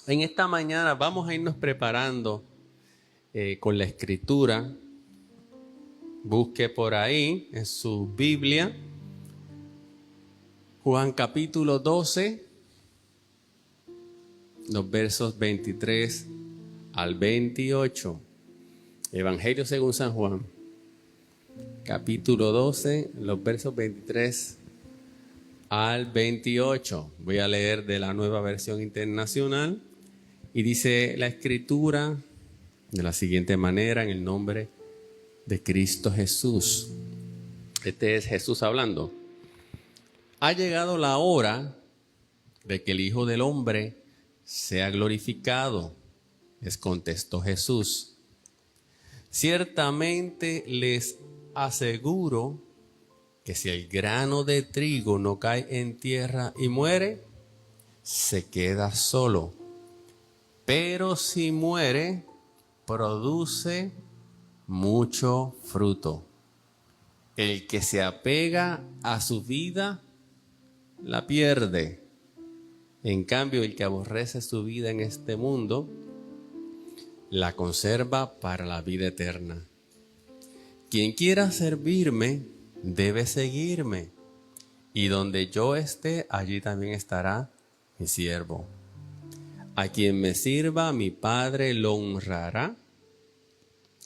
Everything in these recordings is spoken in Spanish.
En esta mañana vamos a irnos preparando con la escritura. Busque por ahí en su Biblia Juan capítulo 12, los versos 23 al 28. Evangelio según San Juan, capítulo 12, los versos 23 al 28. Voy a leer de la Nueva Versión Internacional y dice la escritura de la siguiente manera: en el nombre de Cristo Jesús. Este es Jesús hablando. Ha llegado la hora de que el Hijo del Hombre sea glorificado, les contestó Jesús. Ciertamente les aseguro que si el grano de trigo no cae en tierra y muere, se queda solo. Pero si muere, produce mucho fruto. El que se apega a su vida, la pierde. En cambio, el que aborrece su vida en este mundo, la conserva para la vida eterna. Quien quiera servirme, debe seguirme. Y donde yo esté, allí también estará mi siervo. A quien me sirva, mi Padre lo honrará.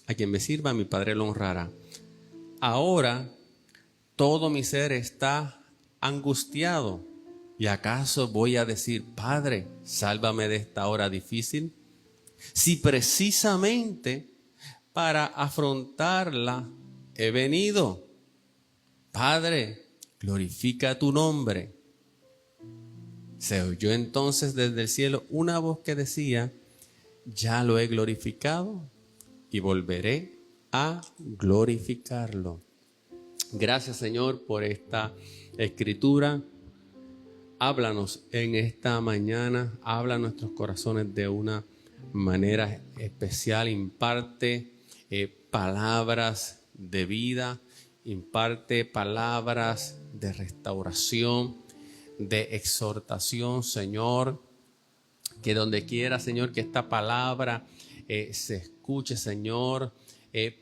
A quien me sirva, mi Padre lo honrará. Ahora, todo mi ser está angustiado. ¿Y acaso voy a decir, Padre, sálvame de esta hora difícil? Si precisamente para afrontarla he venido. Padre, glorifica tu nombre. Se oyó entonces desde el cielo una voz que decía, ya lo he glorificado y volveré a glorificarlo. Gracias, Señor, por esta escritura. Háblanos en esta mañana, habla a nuestros corazones de una manera especial, imparte palabras de vida, imparte palabras de restauración, de exhortación, Señor, que donde quiera, Señor, que esta palabra se escuche, Señor,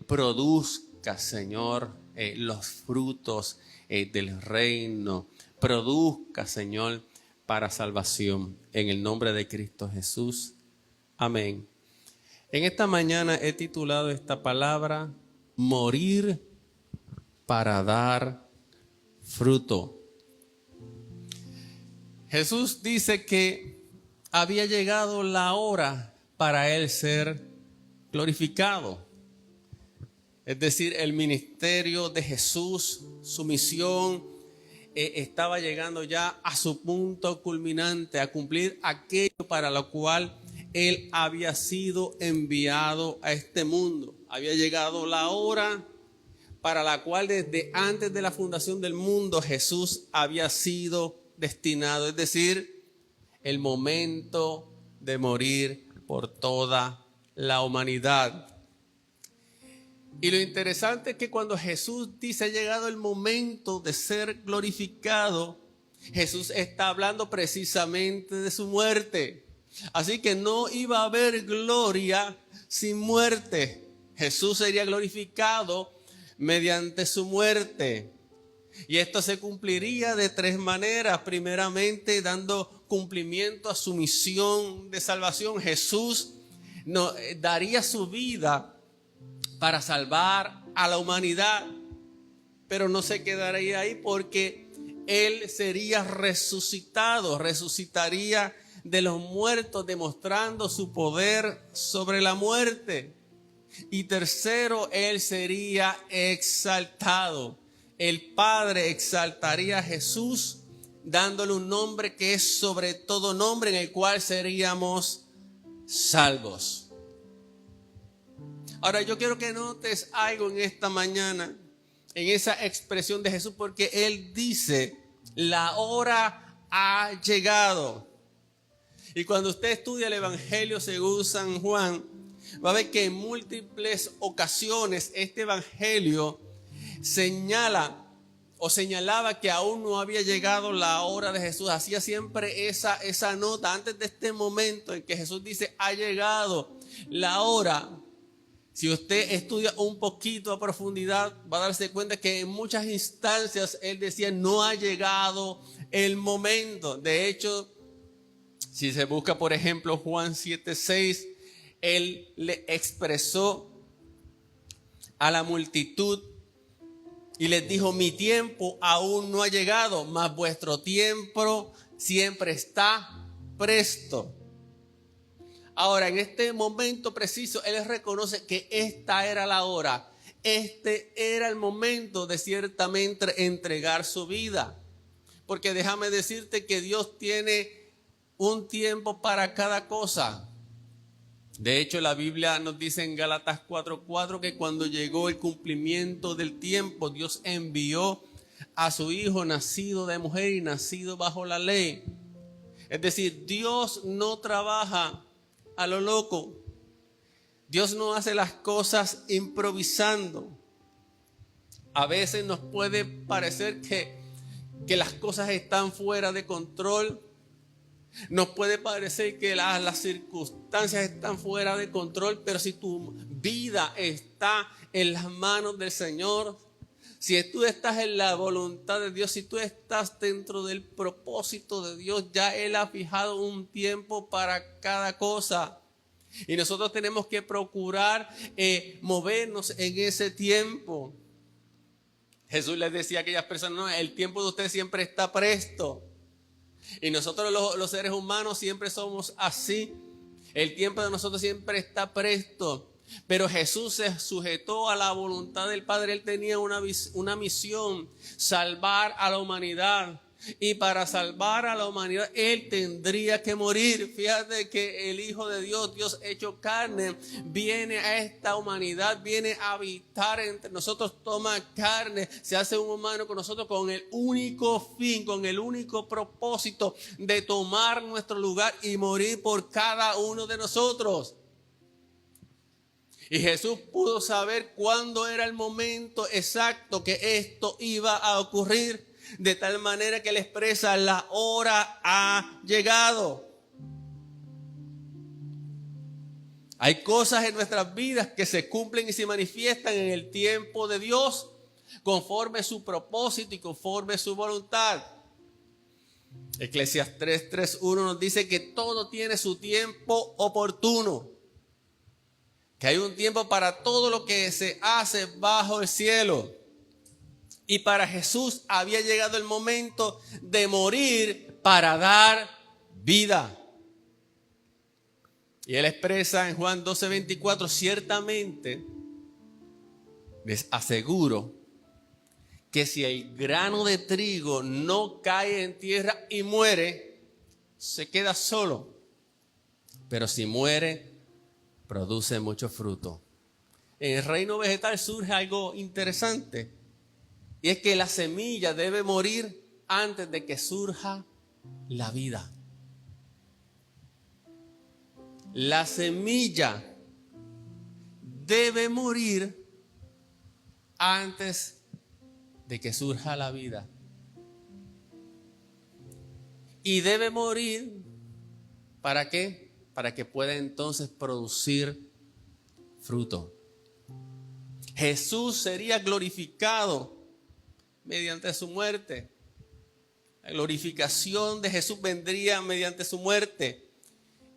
produzca, Señor, los frutos del reino, produzca, Señor, para salvación, en el nombre de Cristo Jesús. Amén. En esta mañana he titulado esta palabra, morir para dar fruto. Jesús dice que había llegado la hora para él ser glorificado. Es decir, el ministerio de Jesús, su misión, estaba llegando ya a su punto culminante, a cumplir aquello para lo cual él había sido enviado a este mundo. Había llegado la hora para la cual desde antes de la fundación del mundo Jesús había sido destinado, es decir, el momento de morir por toda la humanidad. Y lo interesante es que cuando Jesús dice ha llegado el momento de ser glorificado, Jesús está hablando precisamente de su muerte. Así que no iba a haber gloria sin muerte. Jesús sería glorificado mediante su muerte. Y esto se cumpliría de tres maneras. Primeramente, dando cumplimiento a su misión de salvación. Jesús daría su vida para salvar a la humanidad, pero no se quedaría ahí, porque él sería resucitado, resucitaría de los muertos, demostrando su poder sobre la muerte. Y tercero, él sería exaltado. El Padre exaltaría a Jesús, dándole un nombre que es sobre todo nombre, en el cual seríamos salvos. Ahora yo quiero que notes algo en esta mañana, en esa expresión de Jesús, porque él dice, la hora ha llegado. Y cuando usted estudia el Evangelio según San Juan, va a ver que en múltiples ocasiones este Evangelio señala o señalaba que aún no había llegado la hora de Jesús. Hacía siempre esa nota antes de este momento en que Jesús dice, ha llegado la hora. Si usted estudia un poquito a profundidad, va a darse cuenta que en muchas instancias él decía, no ha llegado el momento. De hecho, si se busca, por ejemplo, Juan 7:6, él le expresó a la multitud y les dijo, mi tiempo aún no ha llegado, mas vuestro tiempo siempre está presto. Ahora, en este momento preciso, él reconoce que esta era la hora. Este era el momento de ciertamente entregar su vida. Porque déjame decirte que Dios tiene un tiempo para cada cosa. De hecho, la Biblia nos dice en Gálatas 4:4 que cuando llegó el cumplimiento del tiempo, Dios envió a su Hijo nacido de mujer y nacido bajo la ley. Es decir, Dios no trabaja a lo loco. Dios no hace las cosas improvisando. A veces nos puede parecer que las cosas están fuera de control. Nos puede parecer que las circunstancias están fuera de control, pero si tu vida está en las manos del Señor, si tú estás en la voluntad de Dios, si tú estás dentro del propósito de Dios, ya Él ha fijado un tiempo para cada cosa. Y nosotros tenemos que procurar movernos en ese tiempo. Jesús les decía a aquellas personas, no, el tiempo de ustedes siempre está presto. Y nosotros los seres humanos siempre somos así. El tiempo de nosotros siempre está presto. Pero Jesús se sujetó a la voluntad del Padre. Él tenía una misión, salvar a la humanidad. Y para salvar a la humanidad, Él tendría que morir. Fíjate que el Hijo de Dios, Dios hecho carne, viene a esta humanidad, viene a habitar entre nosotros, toma carne, se hace un humano con nosotros con el único fin, con el único propósito de tomar nuestro lugar y morir por cada uno de nosotros. Y Jesús pudo saber cuándo era el momento exacto que esto iba a ocurrir. De tal manera que él expresa, la hora ha llegado. Hay cosas en nuestras vidas que se cumplen y se manifiestan en el tiempo de Dios, conforme su propósito y conforme su voluntad. Eclesiastés 3:1 nos dice que todo tiene su tiempo oportuno. Que hay un tiempo para todo lo que se hace bajo el cielo. Y para Jesús había llegado el momento de morir para dar vida. Y él expresa en Juan 12:24, ciertamente les aseguro que si el grano de trigo no cae en tierra y muere, se queda solo. Pero si muere, produce mucho fruto. En el reino vegetal surge algo interesante. Y es que la semilla debe morir antes de que surja la vida. La semilla debe morir antes de que surja la vida. Y debe morir, ¿para qué? Para que pueda entonces producir fruto. Jesús sería glorificado mediante su muerte. La glorificación de Jesús vendría mediante su muerte.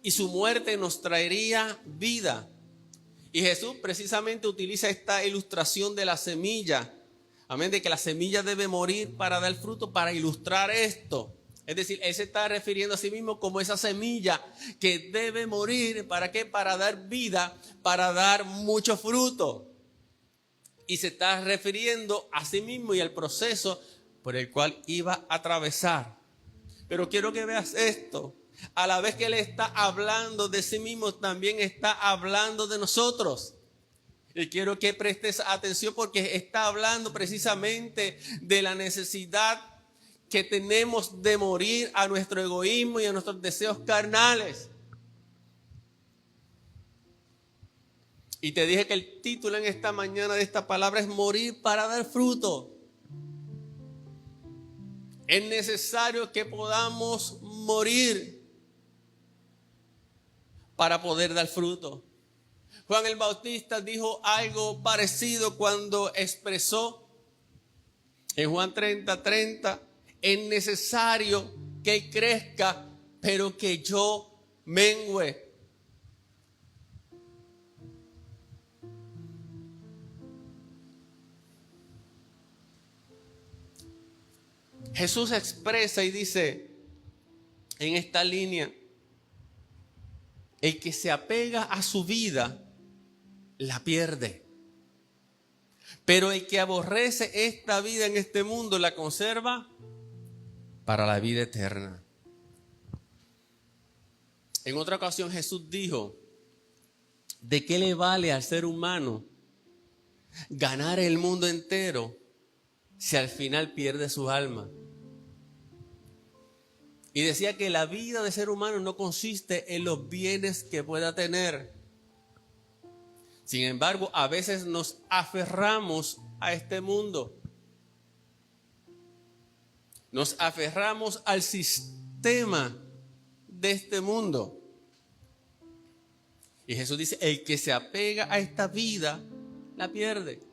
Y su muerte nos traería vida. Y Jesús precisamente utiliza esta ilustración de la semilla. Amén, de que la semilla debe morir para dar fruto, para ilustrar esto. Es decir, Él se está refiriendo a sí mismo como esa semilla que debe morir. ¿Para qué? Para dar vida, para dar mucho fruto. Y se está refiriendo a sí mismo y al proceso por el cual iba a atravesar. Pero quiero que veas esto. A la vez que Él está hablando de sí mismo, también está hablando de nosotros. Y quiero que prestes atención porque está hablando precisamente de la necesidad que tenemos de morir a nuestro egoísmo y a nuestros deseos carnales. Y te dije que el título en esta mañana de esta palabra es morir para dar fruto. Es necesario que podamos morir para poder dar fruto. Juan el Bautista dijo algo parecido cuando expresó en Juan 30:30, es necesario que crezca, pero que yo mengüe. Jesús expresa y dice en esta línea, el que se apega a su vida, la pierde. Pero el que aborrece esta vida en este mundo, la conserva para la vida eterna. En otra ocasión Jesús dijo, ¿de qué le vale al ser humano ganar el mundo entero si al final pierde su alma? Y decía que la vida del ser humano no consiste en los bienes que pueda tener. Sin embargo, a veces nos aferramos a este mundo. Nos aferramos al sistema de este mundo. Y Jesús dice, el que se apega a esta vida, la pierde.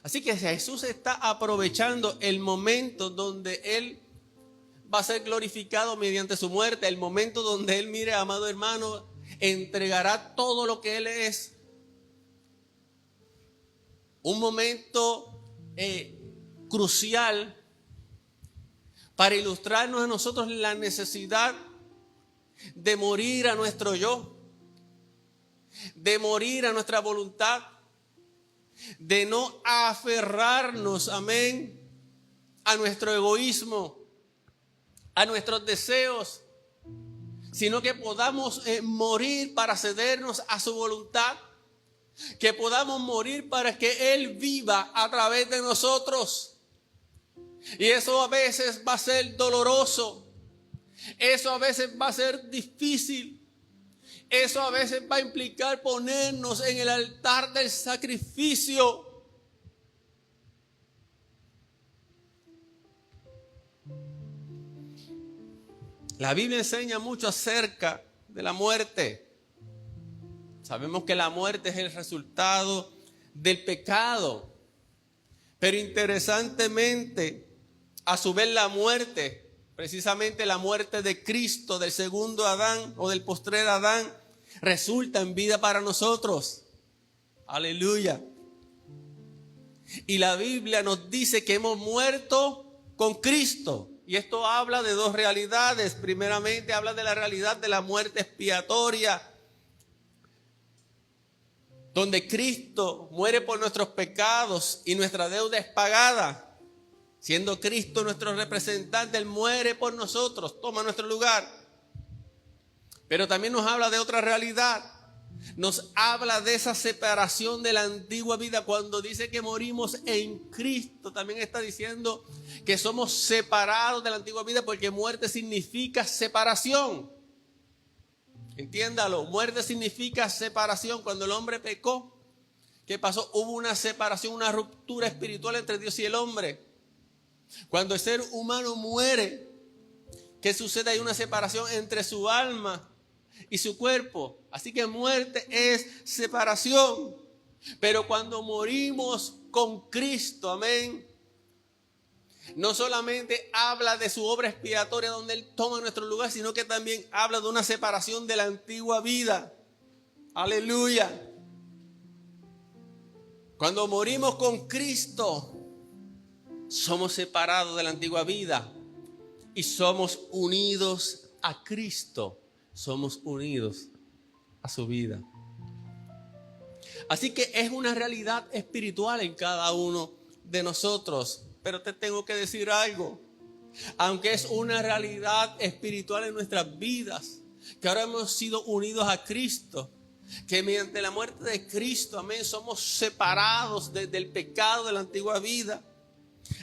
Así que Jesús está aprovechando el momento donde Él va a ser glorificado mediante su muerte, el momento donde Él, mire, amado hermano, entregará todo lo que Él es. Un momento crucial para ilustrarnos a nosotros la necesidad de morir a nuestro yo, de morir a nuestra voluntad, de no aferrarnos, amén, a nuestro egoísmo, a nuestros deseos, sino que podamos morir para cedernos a su voluntad, que podamos morir para que Él viva a través de nosotros. Y eso a veces va a ser doloroso, eso a veces va a ser difícil, eso a veces va a implicar ponernos en el altar del sacrificio. La Biblia enseña mucho acerca de la muerte. Sabemos que la muerte es el resultado del pecado. Pero interesantemente, a su vez la muerte, precisamente la muerte de Cristo, del segundo Adán o del postrer Adán, resulta en vida para nosotros. Aleluya. Y la Biblia nos dice que hemos muerto con Cristo. Y esto habla de dos realidades. Primeramente habla de la realidad de la muerte expiatoria, donde Cristo muere por nuestros pecados y nuestra deuda es pagada. Siendo Cristo nuestro representante, Él muere por nosotros, toma nuestro lugar. Pero también nos habla de otra realidad. Nos habla de esa separación de la antigua vida. Cuando dice que morimos en Cristo, también está diciendo que somos separados de la antigua vida, porque muerte significa separación. Entiéndalo, muerte significa separación. Cuando el hombre pecó, ¿qué pasó? Hubo una separación, una ruptura espiritual entre Dios y el hombre. Cuando el ser humano muere, ¿qué sucede? Hay una separación entre su alma y su cuerpo. Así que muerte es separación. Pero cuando morimos con Cristo, amén, no solamente habla de su obra expiatoria donde Él toma nuestro lugar, sino que también habla de una separación de la antigua vida. Aleluya. Cuando morimos con Cristo, somos separados de la antigua vida y somos unidos a Cristo. Somos unidos a su vida. Así que es una realidad espiritual en cada uno de nosotros. Pero te tengo que decir algo. Aunque es una realidad espiritual en nuestras vidas, que ahora hemos sido unidos a Cristo, que mediante la muerte de Cristo, amén, somos separados del pecado de la antigua vida.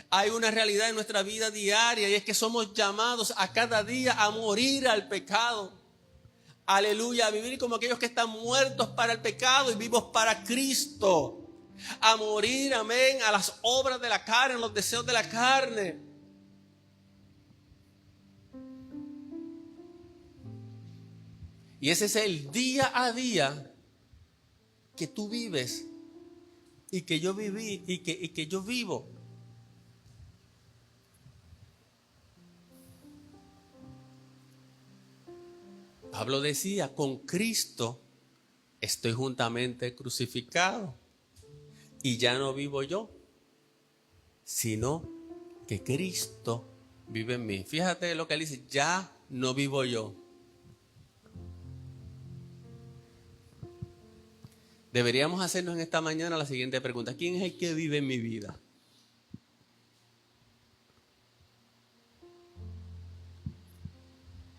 Hay una realidad en nuestra vida diaria y es que somos llamados a cada día a morir al pecado. Aleluya, a vivir como aquellos que están muertos para el pecado y vivos para Cristo. A morir, amén, a las obras de la carne, a los deseos de la carne. Y ese es el día a día que tú vives y que yo viví y que yo vivo. Pablo decía, con Cristo estoy juntamente crucificado y ya no vivo yo, sino que Cristo vive en mí. Fíjate lo que él dice, ya no vivo yo. Deberíamos hacernos en esta mañana la siguiente pregunta: ¿quién es el que vive en mi vida?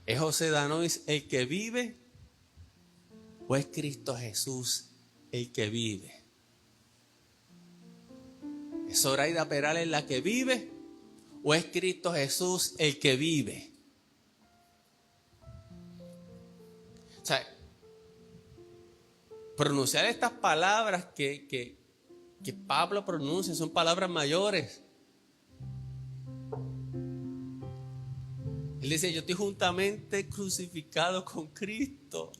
¿Es José Danois el que vive o es Cristo Jesús el que vive? ¿Es Zoraida Perales la que vive o es Cristo Jesús el que vive? O sea, pronunciar estas palabras que Pablo pronuncia son palabras mayores. Él dice, yo estoy juntamente crucificado con Cristo.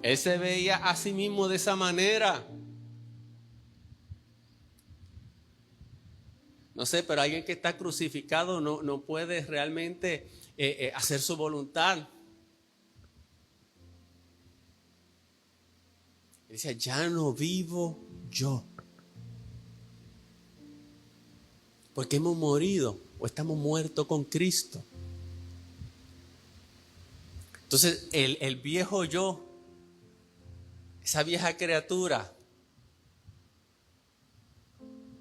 Él se veía a sí mismo de esa manera. No sé, pero alguien que está crucificado no puede realmente hacer su voluntad. Él dice, ya no vivo yo. Porque hemos morido o estamos muertos con Cristo. Entonces el viejo yo, esa vieja criatura,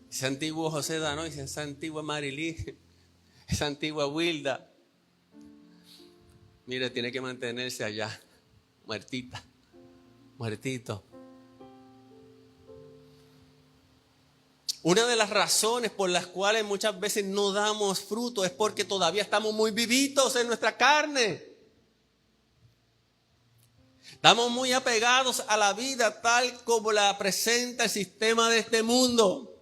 ese antiguo José Danois, esa antigua Marilí, esa antigua Wilda, mire, tiene que mantenerse allá, muertita, muertito. Una de las razones por las cuales muchas veces no damos fruto es porque todavía estamos muy vivitos en nuestra carne. Estamos muy apegados a la vida tal como la presenta el sistema de este mundo.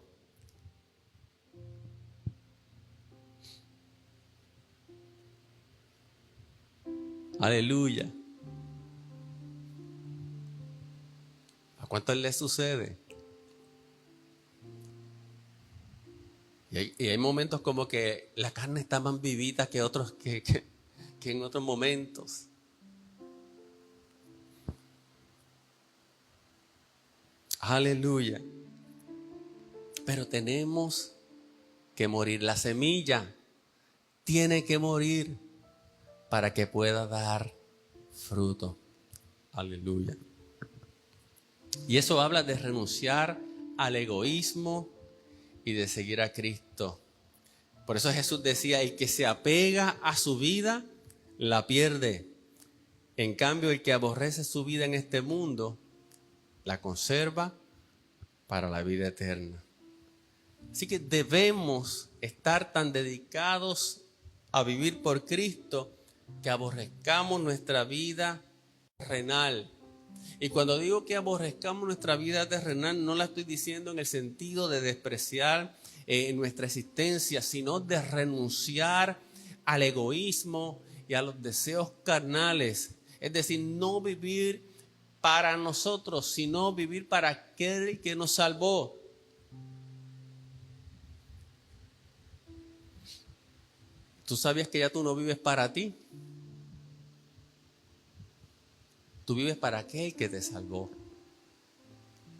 Aleluya. ¿A cuántos les sucede? Y hay momentos como que la carne está más vivita que otros que en otros momentos. Aleluya. Pero tenemos que morir. La semilla tiene que morir para que pueda dar fruto. Aleluya. Y eso habla de renunciar al egoísmo y de seguir a Cristo. Por eso Jesús decía, el que se apega a su vida, la pierde. En cambio, el que aborrece su vida en este mundo, la conserva para la vida eterna. Así que debemos estar tan dedicados a vivir por Cristo que aborrezcamos nuestra vida terrenal. Y cuando digo que aborrezcamos nuestra vida terrenal, no la estoy diciendo en el sentido de despreciar nuestra existencia, sino de renunciar al egoísmo y a los deseos carnales. Es decir, no vivir para nosotros, sino vivir para aquel que nos salvó. ¿Tú sabías que ya tú no vives para ti? Tú vives para aquel que te salvó.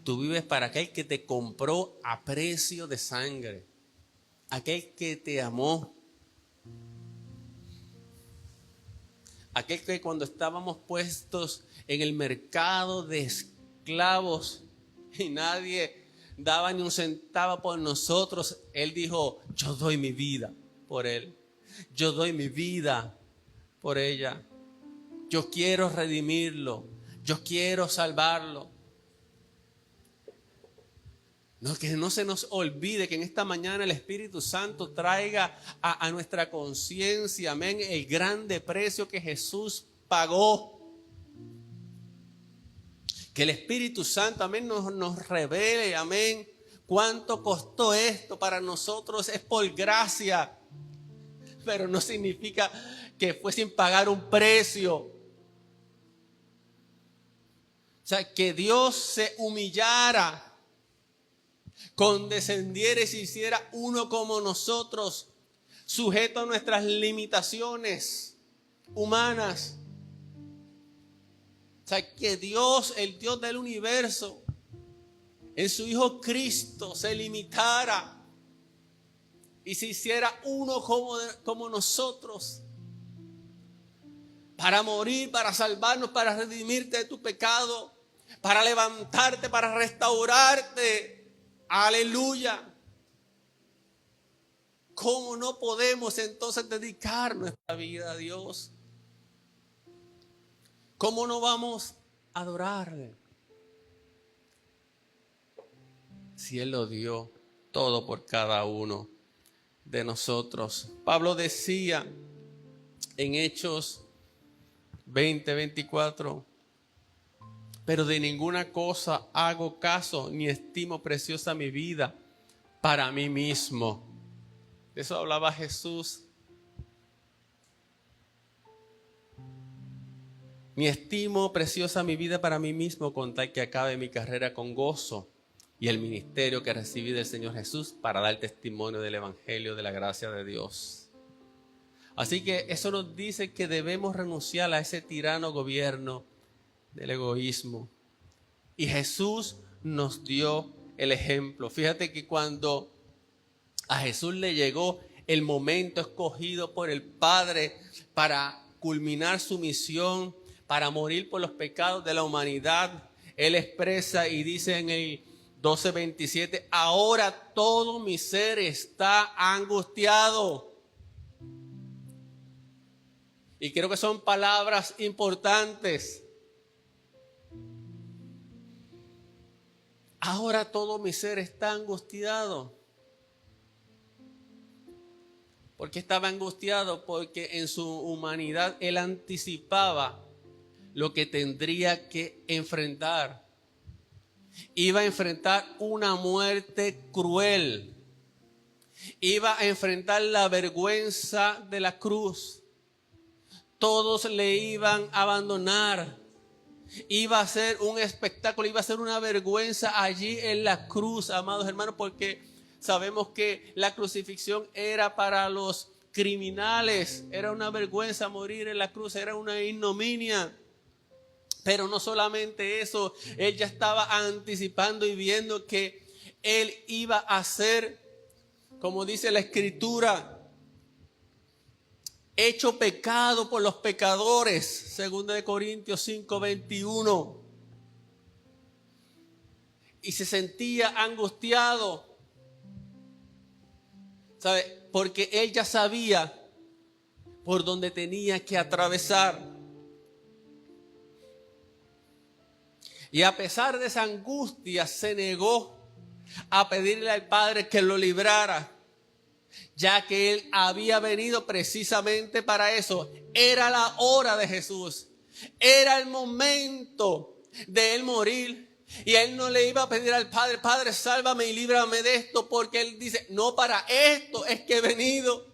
Tú vives para aquel que te compró a precio de sangre. Aquel que te amó. Aquel que cuando estábamos puestos en el mercado de esclavos y nadie daba ni un centavo por nosotros, Él dijo, yo doy mi vida por Él. Yo doy mi vida por ella. Yo quiero redimirlo. Yo quiero salvarlo. No, que no se nos olvide que en esta mañana el Espíritu Santo traiga a nuestra conciencia, amén, el grande precio que Jesús pagó. Que el Espíritu Santo, amén, nos revele, amén, cuánto costó esto para nosotros. Es por gracia, pero no significa que fue sin pagar un precio. O sea, que Dios se humillara, condescendiera y se hiciera uno como nosotros, sujeto a nuestras limitaciones humanas. O sea, que Dios, el Dios del universo, en su Hijo Cristo se limitara y se hiciera uno como nosotros, para morir, para salvarnos, para redimirte de tu pecado, para levantarte, para restaurarte. Aleluya. ¿Cómo no podemos entonces dedicar nuestra vida a Dios? ¿Cómo no vamos a adorarle? Si Él lo dio todo por cada uno de nosotros. Pablo decía en Hechos 20:24, pero de ninguna cosa hago caso, ni estimo preciosa mi vida para mí mismo. De eso hablaba Jesús. Ni estimo preciosa mi vida para mí mismo, con tal que acabe mi carrera con gozo y el ministerio que recibí del Señor Jesús para dar testimonio del Evangelio de la gracia de Dios. Así que eso nos dice que debemos renunciar a ese tirano gobierno del egoísmo. Y Jesús nos dio el ejemplo. Fíjate que cuando a Jesús le llegó el momento escogido por el Padre para culminar su misión, para morir por los pecados de la humanidad, Él expresa y dice en el 12:27, ahora todo mi ser está angustiado. Y creo que son palabras importantes. Ahora todo mi ser está angustiado. ¿Por qué estaba angustiado? Porque en su humanidad Él anticipaba lo que tendría que enfrentar. Iba a enfrentar una muerte cruel. Iba a enfrentar la vergüenza de la cruz. Todos le iban a abandonar. Iba a ser un espectáculo, iba a ser una vergüenza allí en la cruz, amados hermanos, porque sabemos que la crucifixión era para los criminales. Era una vergüenza morir en la cruz, era una ignominia. Pero no solamente eso, Él ya estaba anticipando y viendo que Él iba a ser, como dice la Escritura, hecho pecado por los pecadores, 2 Corintios 5:21. Y se sentía angustiado, ¿sabe? Porque Él ya sabía por dónde tenía que atravesar. Y a pesar de esa angustia, se negó a pedirle al Padre que lo librara, ya que Él había venido precisamente para eso. Era la hora de Jesús. Era el momento de Él morir. Y Él no le iba a pedir al Padre, Padre, sálvame y líbrame de esto, porque Él dice, no, para esto es que he venido.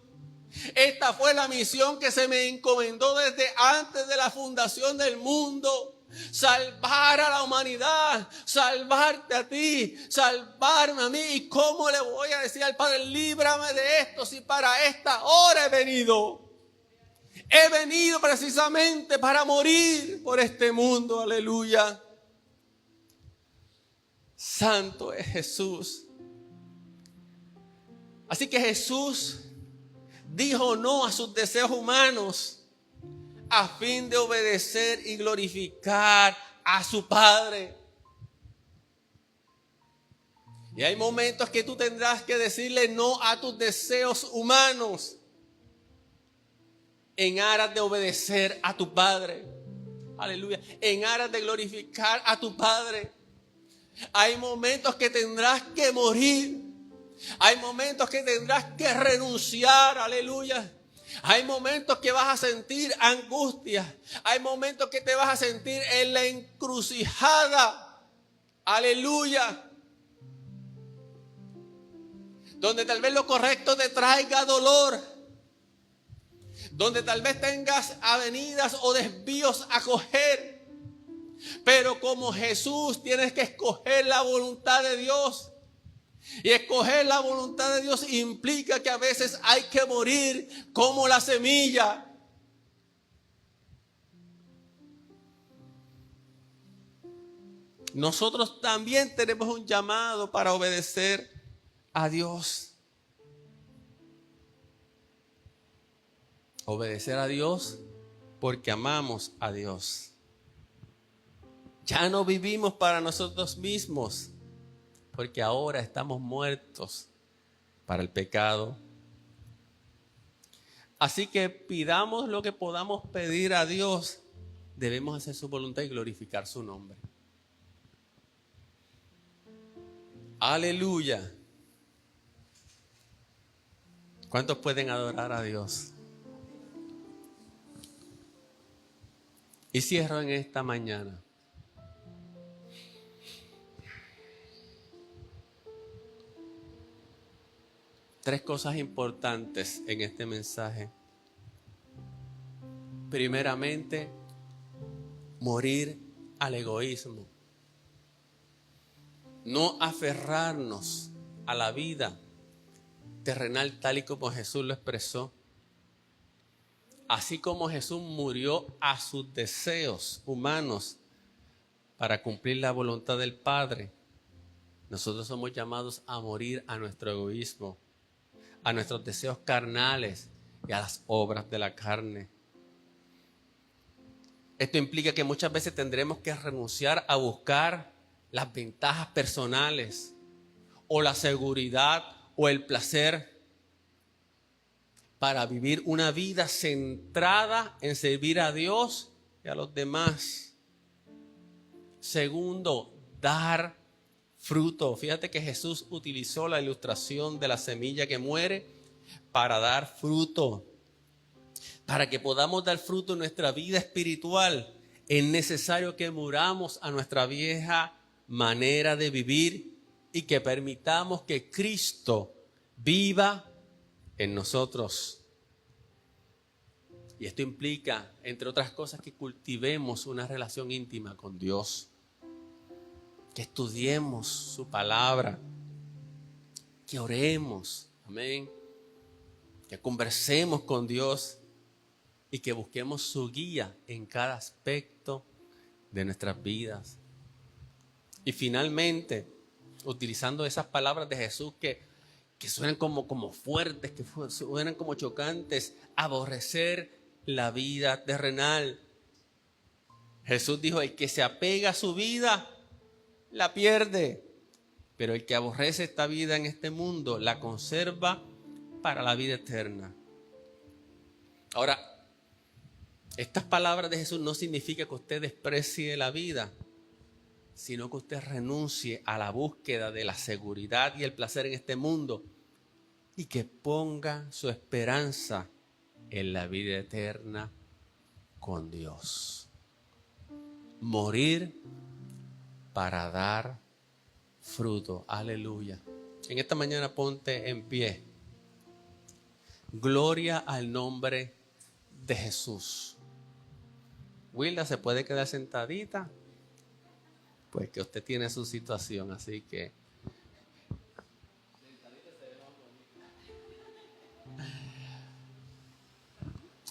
Esta fue la misión que se me encomendó desde antes de la fundación del mundo. Salvar a la humanidad, salvarte a ti, salvarme a mí. ¿Y cómo le voy a decir al Padre, líbrame de esto, si para esta hora he venido? He venido precisamente para morir por este mundo. Aleluya. Santo es Jesús. Así que Jesús dijo no a sus deseos humanos a fin de obedecer y glorificar a su Padre. Y hay momentos que tú tendrás que decirle no a tus deseos humanos en aras de obedecer a tu Padre. Aleluya. En aras de glorificar a tu Padre. Hay momentos que tendrás que morir. Hay momentos que tendrás que renunciar. Aleluya. Hay momentos que vas a sentir angustia. Hay momentos que te vas a sentir en la encrucijada. Aleluya. Donde tal vez lo correcto te traiga dolor. Donde tal vez tengas avenidas o desvíos a coger. Pero como Jesús tienes que escoger la voluntad de Dios. Y escoger la voluntad de Dios implica que a veces hay que morir como la semilla. Nosotros también tenemos un llamado para obedecer a Dios. Obedecer a Dios porque amamos a Dios. Ya no vivimos para nosotros mismos, porque ahora estamos muertos para el pecado. Así que pidamos lo que podamos pedir a Dios. Debemos hacer su voluntad y glorificar su nombre. Aleluya. ¿Cuántos pueden adorar a Dios? Y cierro en esta mañana. Tres cosas importantes en este mensaje. Primeramente, morir al egoísmo. No aferrarnos a la vida terrenal tal y como Jesús lo expresó. Así como Jesús murió a sus deseos humanos para cumplir la voluntad del Padre, nosotros somos llamados a morir a nuestro egoísmo, a nuestros deseos carnales y a las obras de la carne. Esto implica que muchas veces tendremos que renunciar a buscar las ventajas personales o la seguridad o el placer para vivir una vida centrada en servir a Dios y a los demás. Segundo, dar fruto. Fíjate que Jesús utilizó la ilustración de la semilla que muere para dar fruto. Para que podamos dar fruto en nuestra vida espiritual, es necesario que muramos a nuestra vieja manera de vivir y que permitamos que Cristo viva en nosotros. Y esto implica, entre otras cosas, que cultivemos una relación íntima con Dios, que estudiemos su palabra, que oremos, amén, que conversemos con Dios y que busquemos su guía en cada aspecto de nuestras vidas. Y finalmente, utilizando esas palabras de Jesús que suenan como fuertes, que suenan como chocantes, aborrecer la vida terrenal. Jesús dijo, el que se apega a su vida, la pierde. Pero el que aborrece esta vida en este mundo, la conserva para la vida eterna. Ahora, estas palabras de Jesús no significa que usted desprecie la vida, sino que usted renuncie a la búsqueda de la seguridad y el placer en este mundo y que ponga su esperanza en la vida eterna con Dios. Morir para dar fruto. Aleluya. En esta mañana ponte en pie. Gloria al nombre de Jesús. Wilda se puede quedar sentadita, pues que usted tiene su situación, así que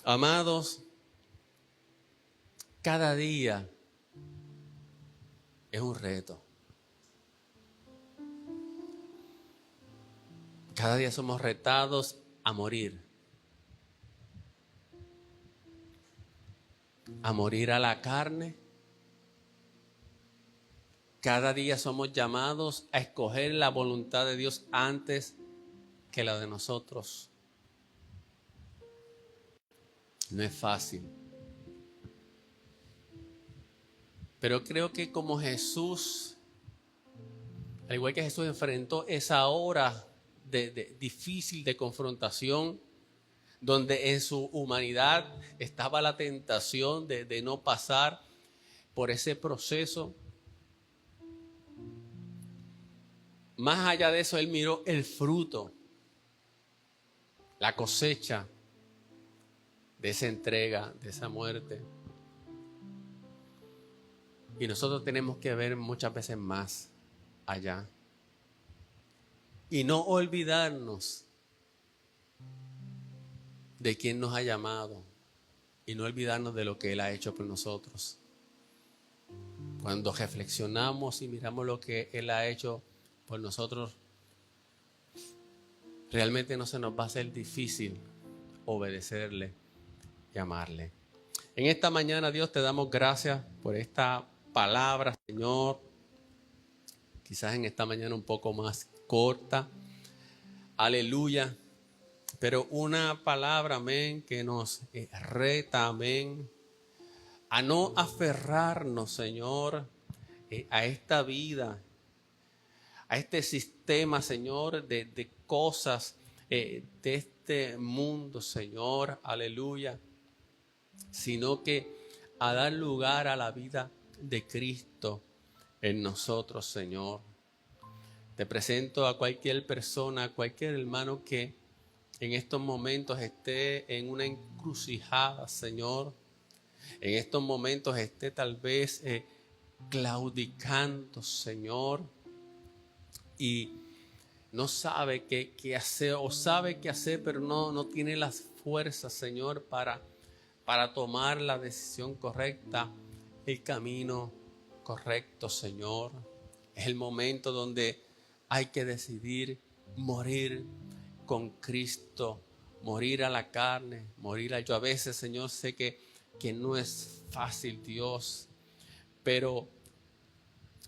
amados, cada día es un reto. Cada día somos retados a morir. A morir a la carne. Cada día somos llamados a escoger la voluntad de Dios antes que la de nosotros. No es fácil. Pero creo que como Jesús, al igual que Jesús enfrentó esa hora difícil de confrontación, donde en su humanidad estaba la tentación de no pasar por ese proceso. Más allá de eso, Él miró el fruto, la cosecha de esa entrega, de esa muerte. Y nosotros tenemos que ver muchas veces más allá. Y no olvidarnos de quién nos ha llamado. Y no olvidarnos de lo que Él ha hecho por nosotros. Cuando reflexionamos y miramos lo que Él ha hecho por nosotros, realmente no se nos va a hacer difícil obedecerle y amarle. En esta mañana, Dios, te damos gracias por esta palabra, Señor. Quizás en esta mañana un poco más corta. Aleluya. Pero una palabra, amén, que nos reta, amén, a no aferrarnos, Señor, a esta vida, a este sistema, Señor, de cosas de este mundo, Señor, aleluya, sino que a dar lugar a la vida de Cristo en nosotros, Señor. Te presento a cualquier persona, a cualquier hermano que en estos momentos esté en una encrucijada, Señor. En estos momentos esté tal vez claudicando, Señor, y no sabe qué hacer, o sabe qué hacer, pero no tiene las fuerzas, Señor, para tomar la decisión correcta, el camino correcto, Señor. Es el momento donde hay que decidir morir con Cristo, morir a la carne, morir a yo. A veces, Señor, sé que no es fácil, Dios, pero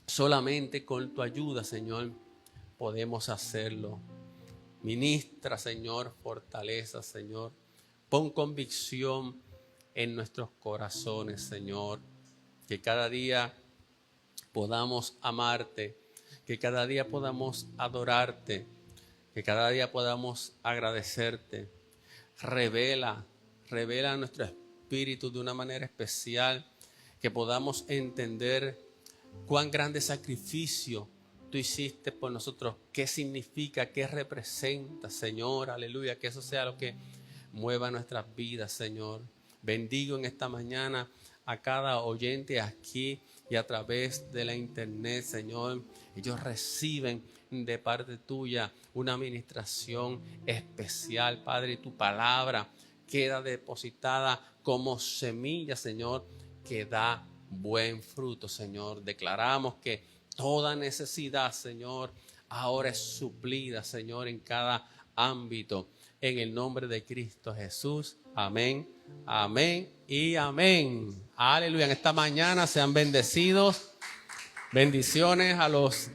solamente con tu ayuda, Señor, podemos hacerlo. Ministra, Señor, fortaleza, Señor. Pon convicción en nuestros corazones, Señor. Que cada día podamos amarte, que cada día podamos adorarte, que cada día podamos agradecerte. Revela nuestro espíritu de una manera especial, que podamos entender cuán grande sacrificio tú hiciste por nosotros, qué significa, qué representa, Señor, aleluya, que eso sea lo que mueva nuestras vidas, Señor. Bendigo en esta mañana a cada oyente aquí y a través de la internet, Señor. Ellos reciben de parte tuya una administración especial, Padre, y tu palabra queda depositada como semilla, Señor, que da buen fruto, Señor. Declaramos que toda necesidad, Señor, ahora es suplida, Señor, en cada ámbito. En el nombre de Cristo Jesús. Amén, amén y amén. Aleluya. En esta mañana sean bendecidos. Bendiciones a los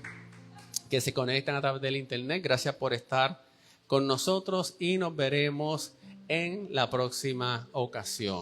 que se conectan a través del internet. Gracias por estar con nosotros y nos veremos en la próxima ocasión.